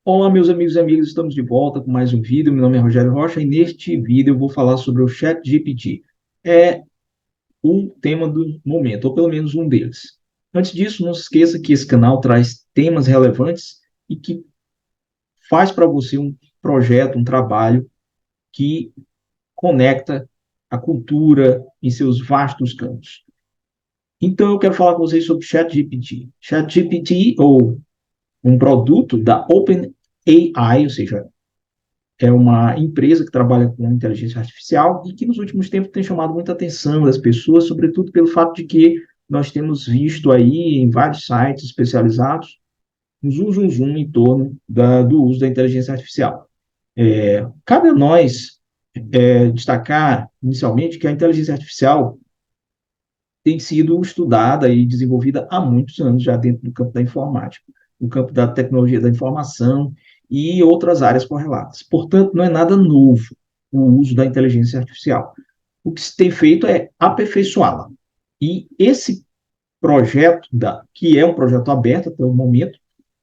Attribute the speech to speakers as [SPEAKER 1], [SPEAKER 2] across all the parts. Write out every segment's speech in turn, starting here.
[SPEAKER 1] Olá, meus amigos e amigas, estamos de volta com mais um vídeo. Meu nome é Rogério Rocha e neste vídeo eu vou falar sobre o ChatGPT. É o tema do momento, ou pelo menos um deles. Antes disso, não se esqueça que esse canal traz temas relevantes e que faz para você um projeto, um trabalho que conecta a cultura em seus vastos campos. Então, eu quero falar com vocês sobre o ChatGPT. ChatGPT, ou um produto da OpenAI, ou seja, é uma empresa que trabalha com inteligência artificial e que nos últimos tempos tem chamado muita atenção das pessoas, sobretudo pelo fato de que nós temos visto aí em vários sites especializados um zoom em torno do uso da inteligência artificial. Cabe a nós destacar inicialmente que a inteligência artificial tem sido estudada e desenvolvida há muitos anos já dentro do campo da informática, no campo da tecnologia da informação e outras áreas correlatas. Portanto, não é nada novo o uso da inteligência artificial. O que se tem feito é aperfeiçoá-la. E esse projeto, que é um projeto aberto até o momento,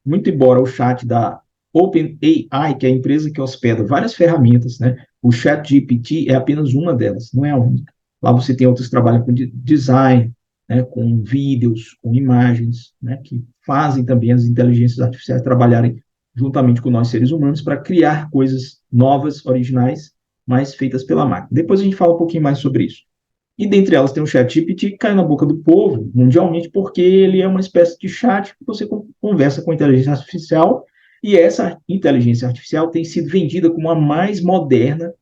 [SPEAKER 1] muito embora o chat da OpenAI, que é a empresa que hospeda várias ferramentas, né? O ChatGPT é apenas uma delas, não é a única. Lá você tem outros que trabalham com design, né? Com vídeos, com imagens, né? Que fazem também as inteligências artificiais trabalharem juntamente com nós seres humanos para criar coisas novas, originais, mas feitas pela máquina. Depois a gente fala um pouquinho mais sobre isso. E dentre elas tem o ChatGPT, que cai na boca do povo mundialmente, porque ele é uma espécie de chat que você conversa com a inteligência artificial, e essa inteligência artificial tem sido vendida como a mais moderna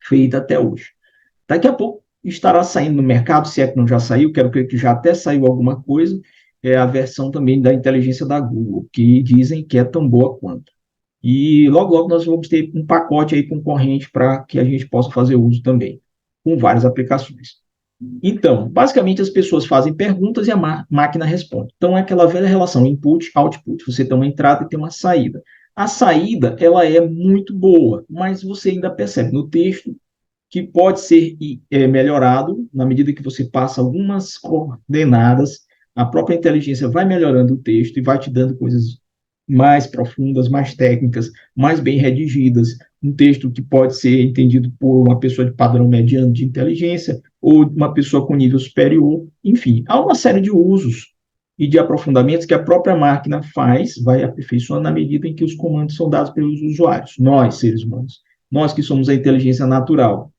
[SPEAKER 1] feita até hoje. Daqui a pouco estará saindo no mercado, se é que não já saiu, quero crer que já até saiu alguma coisa, é a versão também da inteligência da Google, que dizem que é tão boa quanto. E logo, logo nós vamos ter um pacote aí concorrente para que a gente possa fazer uso também, com várias aplicações. Então, basicamente as pessoas fazem perguntas e a máquina responde. Então, é aquela velha relação input-output. Você tem uma entrada e tem uma saída. A saída, ela é muito boa, mas você ainda percebe no texto que pode ser melhorado na medida que você passa algumas coordenadas. A própria inteligência vai melhorando o texto e vai te dando coisas mais profundas, mais técnicas, mais bem redigidas. Um texto que pode ser entendido por uma pessoa de padrão mediano de inteligência ou uma pessoa com nível superior. Enfim, há uma série de usos e de aprofundamentos que a própria máquina faz, vai aperfeiçoando na medida em que os comandos são dados pelos usuários, nós, seres humanos. Nós que somos a inteligência natural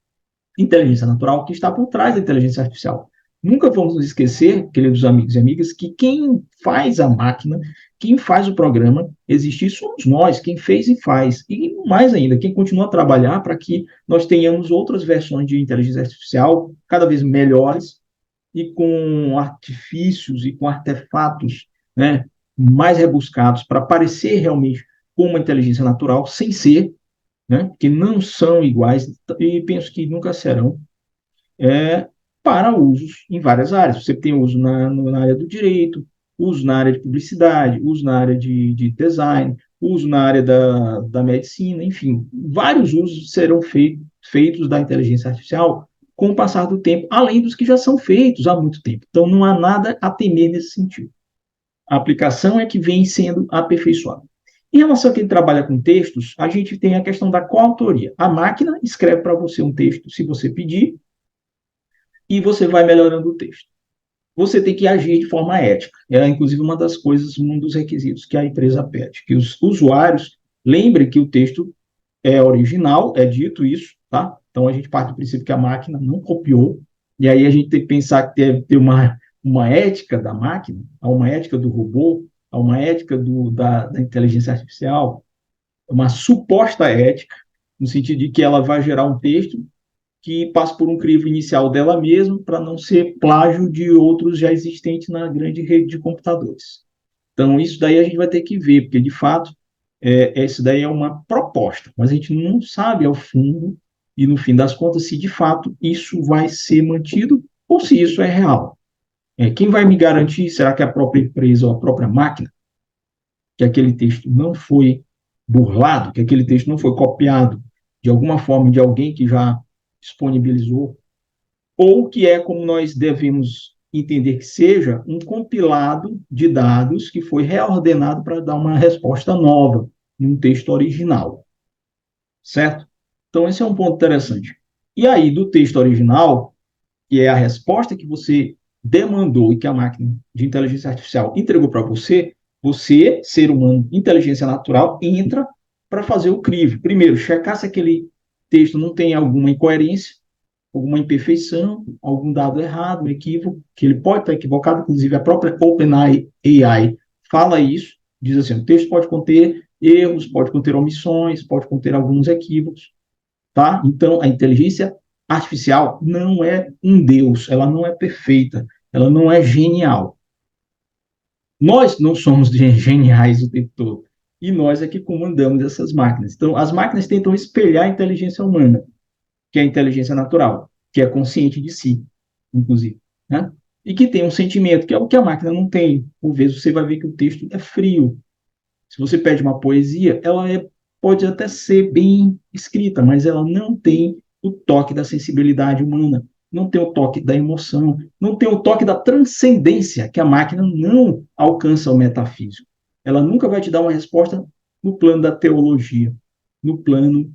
[SPEAKER 1] que está por trás da inteligência artificial. Nunca vamos nos esquecer, queridos amigos e amigas, que quem faz a máquina, quem faz o programa, existir somos nós, quem fez e faz. E mais ainda, quem continua a trabalhar para que nós tenhamos outras versões de inteligência artificial cada vez melhores e com artifícios e com artefatos, né, mais rebuscados para parecer realmente com uma inteligência natural, sem ser, né, que não são iguais e penso que nunca serão, é, para usos em várias áreas. Você tem uso na área do direito, uso na área de publicidade, uso na área de design, uso na área da medicina, enfim, vários usos serão feitos da inteligência artificial com o passar do tempo, além dos que já são feitos há muito tempo. Então, não há nada a temer nesse sentido. A aplicação é que vem sendo aperfeiçoada. Em relação a quem trabalha com textos, a gente tem a questão da coautoria. A máquina escreve para você um texto, se você pedir, e você vai melhorando o texto. Você tem que agir de forma ética. É, inclusive, uma das coisas, um dos requisitos que a empresa pede, que os usuários lembrem que o texto é original, é dito isso, tá? Então, a gente parte do princípio que a máquina não copiou, e aí a gente tem que pensar que deve ter uma ética da máquina, há uma ética do robô, há uma ética da inteligência artificial, uma suposta ética, no sentido de que ela vai gerar um texto que passa por um crivo inicial dela mesma para não ser plágio de outros já existentes na grande rede de computadores. Então, isso daí a gente vai ter que ver, porque, de fato, isso daí é uma proposta, mas a gente não sabe ao fundo e, no fim das contas, se de fato isso vai ser mantido ou se isso é real. Quem vai me garantir? Será que é a própria empresa ou a própria máquina? Que aquele texto não foi burlado, que aquele texto não foi copiado de alguma forma de alguém que já disponibilizou, ou que é como nós devemos entender que seja um compilado de dados que foi reordenado para dar uma resposta nova, num texto original, certo? Então, esse é um ponto interessante. E aí, do texto original, que é a resposta que você demandou e que a máquina de inteligência artificial entregou para você, você, ser humano, inteligência natural, entra para fazer o crivo. Primeiro, checar se aquele texto não tem alguma incoerência, alguma imperfeição, algum dado errado, um equívoco, que ele pode estar equivocado, inclusive a própria OpenAI fala isso, diz assim, o texto pode conter erros, pode conter omissões, pode conter alguns equívocos, tá? Então, a inteligência artificial não é um deus, ela não é perfeita, ela não é genial. Nós não somos geniais o tempo todo. E nós é que comandamos essas máquinas. Então, as máquinas tentam espelhar a inteligência humana, que é a inteligência natural, que é consciente de si, inclusive, né? E que tem um sentimento, que é o que a máquina não tem. Por vezes você vai ver que o texto é frio. Se você pede uma poesia, pode até ser bem escrita, mas ela não tem o toque da sensibilidade humana, não tem o toque da emoção, não tem o toque da transcendência, que a máquina não alcança o metafísico. Ela nunca vai te dar uma resposta no plano da teologia, no plano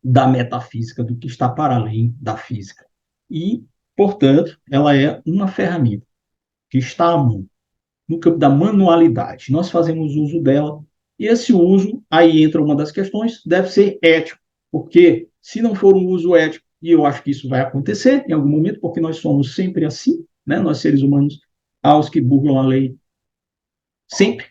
[SPEAKER 1] da metafísica, do que está para além da física. E, portanto, ela é uma ferramenta que está à mão, no campo da manualidade. Nós fazemos uso dela, e esse uso, aí entra uma das questões, deve ser ético, porque se não for um uso ético, e eu acho que isso vai acontecer em algum momento, porque nós somos sempre assim, né? Nós seres humanos, aos que burlam a lei sempre,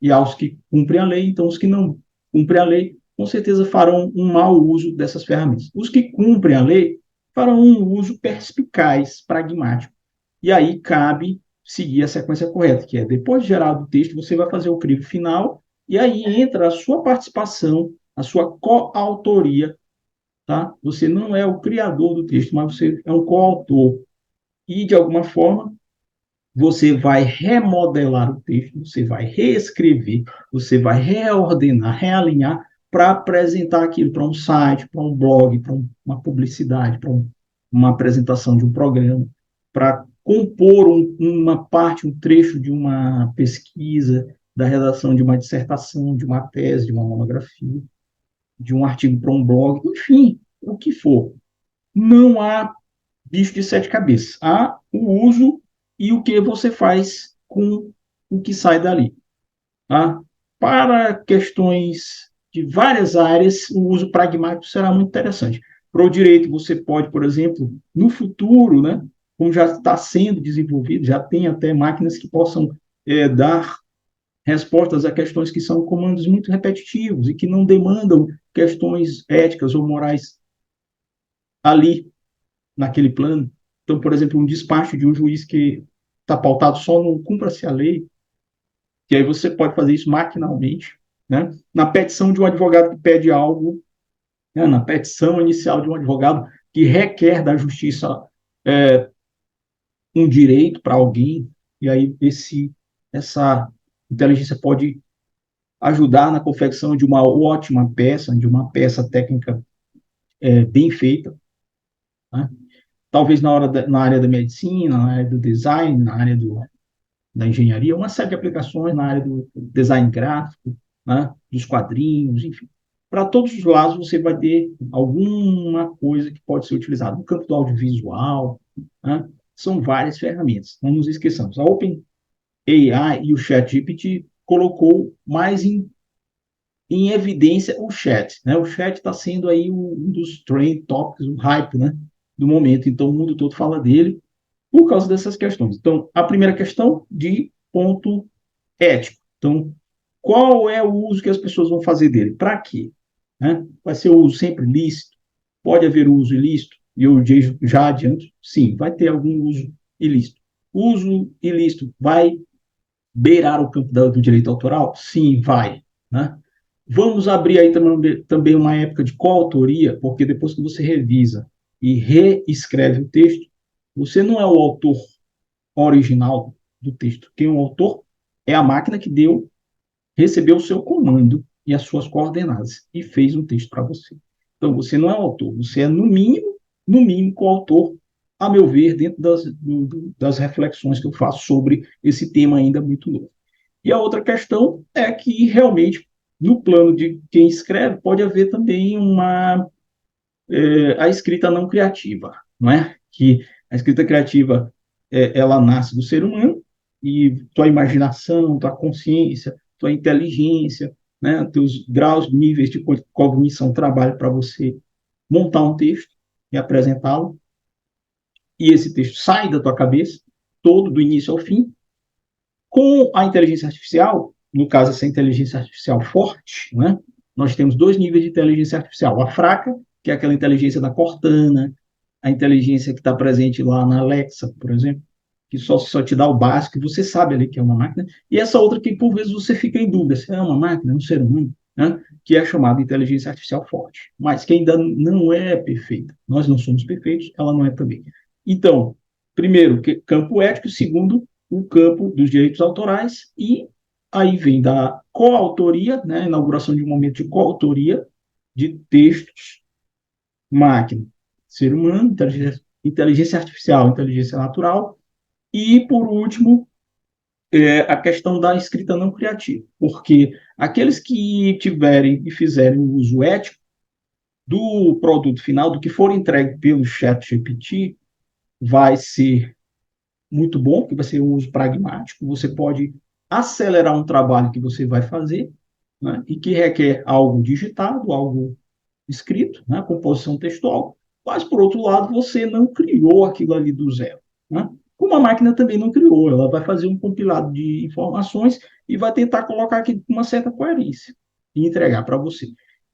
[SPEAKER 1] e aos que cumprem a lei, então os que não cumprem a lei, com certeza farão um mau uso dessas ferramentas. Os que cumprem a lei farão um uso perspicaz, pragmático. E aí cabe seguir a sequência correta, que é depois de gerado o texto, você vai fazer o crivo final, e aí entra a sua participação, a sua coautoria, tá? Você não é o criador do texto, mas você é um coautor. E, de alguma forma, você vai remodelar o texto, você vai reescrever, você vai reordenar, realinhar para apresentar aquilo para um site, para um blog, para uma publicidade, para uma apresentação de um programa, para compor uma parte, um trecho de uma pesquisa, da redação de uma dissertação, de uma tese, de uma monografia, de um artigo para um blog, enfim, o que for. Não há bicho de sete cabeças. Há o uso e o que você faz com o que sai dali. Tá? Para questões de várias áreas, o uso pragmático será muito interessante. Para o direito, você pode, por exemplo, no futuro, né, como já está sendo desenvolvido, já tem até máquinas que possam dar respostas a questões que são comandos muito repetitivos e que não demandam questões éticas ou morais ali naquele plano. Então, por exemplo, um despacho de um juiz que está pautado só no cumpra-se a lei, que aí você pode fazer isso maquinalmente, né? Na petição de um advogado que pede algo, né? Na petição inicial de um advogado que requer da justiça um direito para alguém, e aí essa inteligência pode ajudar na confecção de uma ótima peça, de uma peça técnica bem feita, né? Talvez na área da medicina, na área do design, na área da engenharia, uma série de aplicações na área do design gráfico, né, dos quadrinhos, enfim. Para todos os lados você vai ter alguma coisa que pode ser utilizada. No campo do audiovisual, né, são várias ferramentas. Não nos esqueçamos. A OpenAI e o ChatGPT colocou mais em evidência o chat. Né? O chat está sendo aí um dos trend topics, o hype, né, do momento. Então, o mundo todo fala dele por causa dessas questões. Então, a primeira questão de ponto ético. Então, qual é o uso que as pessoas vão fazer dele? Para quê? Né? Vai ser o uso sempre lícito? Pode haver uso ilícito? E eu já adianto, sim, vai ter algum uso ilícito. O uso ilícito vai beirar o campo do direito autoral? Sim, vai. Né? Vamos abrir aí também uma época de coautoria, porque depois que você revisa e reescreve o texto, você não é o autor original do texto. Quem é o autor é a máquina que recebeu o seu comando e as suas coordenadas e fez um texto para você. Então, você não é o autor, você é, no mínimo, coautor, a meu ver, dentro das reflexões que eu faço sobre esse tema ainda muito novo. E a outra questão é que, realmente, no plano de quem escreve, pode haver também a escrita não criativa, não é? Que a escrita criativa, ela nasce do ser humano, e tua imaginação, tua consciência, tua inteligência, né, teus graus, níveis de cognição trabalham para você montar um texto e apresentá-lo, e esse texto sai da tua cabeça, todo, do início ao fim. Com a inteligência artificial, no caso, essa inteligência artificial forte, né, nós temos dois níveis de inteligência artificial. A fraca, que é aquela inteligência da Cortana, a inteligência que está presente lá na Alexa, por exemplo, que só te dá o básico, você sabe ali que é uma máquina, e essa outra que, por vezes, você fica em dúvida se é uma máquina, é um ser humano, né, que é chamada inteligência artificial forte, mas que ainda não é perfeita. Nós não somos perfeitos, ela não é também. Então, primeiro, campo ético, segundo, o campo dos direitos autorais, e aí vem da coautoria, né, inauguração de um momento de coautoria de textos, máquina, ser humano, inteligência artificial, inteligência natural, e, por último, a questão da escrita não criativa, porque aqueles que tiverem e fizerem o uso ético do produto final, do que for entregue pelo chat GPT, vai ser muito bom, que vai ser um uso pragmático, você pode acelerar um trabalho que você vai fazer, né, e que requer algo digitado, algo escrito, né, composição textual, mas, por outro lado, você não criou aquilo ali do zero. Né? Como a máquina também não criou, ela vai fazer um compilado de informações e vai tentar colocar aqui uma certa coerência e entregar para você.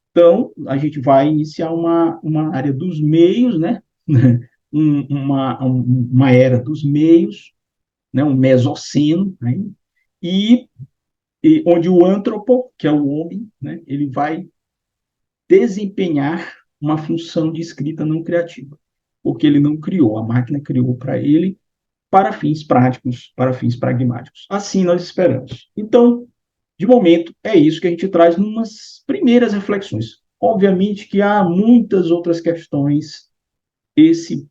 [SPEAKER 1] Então, a gente vai iniciar uma área dos meios, né? Uma era dos meios, né? Um mesoceno, né? E, e onde o antropo, que é o homem, né? Ele vai desempenhar uma função de escrita não criativa, porque ele não criou, a máquina criou para ele, para fins práticos, para fins pragmáticos. Assim nós esperamos. Então, de momento, é isso que a gente traz numas primeiras reflexões. Obviamente que há muitas outras questões, esse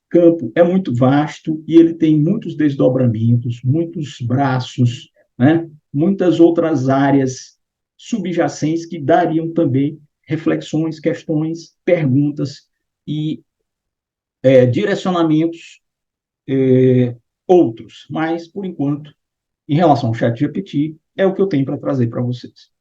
[SPEAKER 1] campo é muito vasto e ele tem muitos desdobramentos, muitos braços, né? Muitas outras áreas subjacentes que dariam também reflexões, questões, perguntas e direcionamentos outros. Mas, por enquanto, em relação ao chat GPT, é o que eu tenho para trazer para vocês.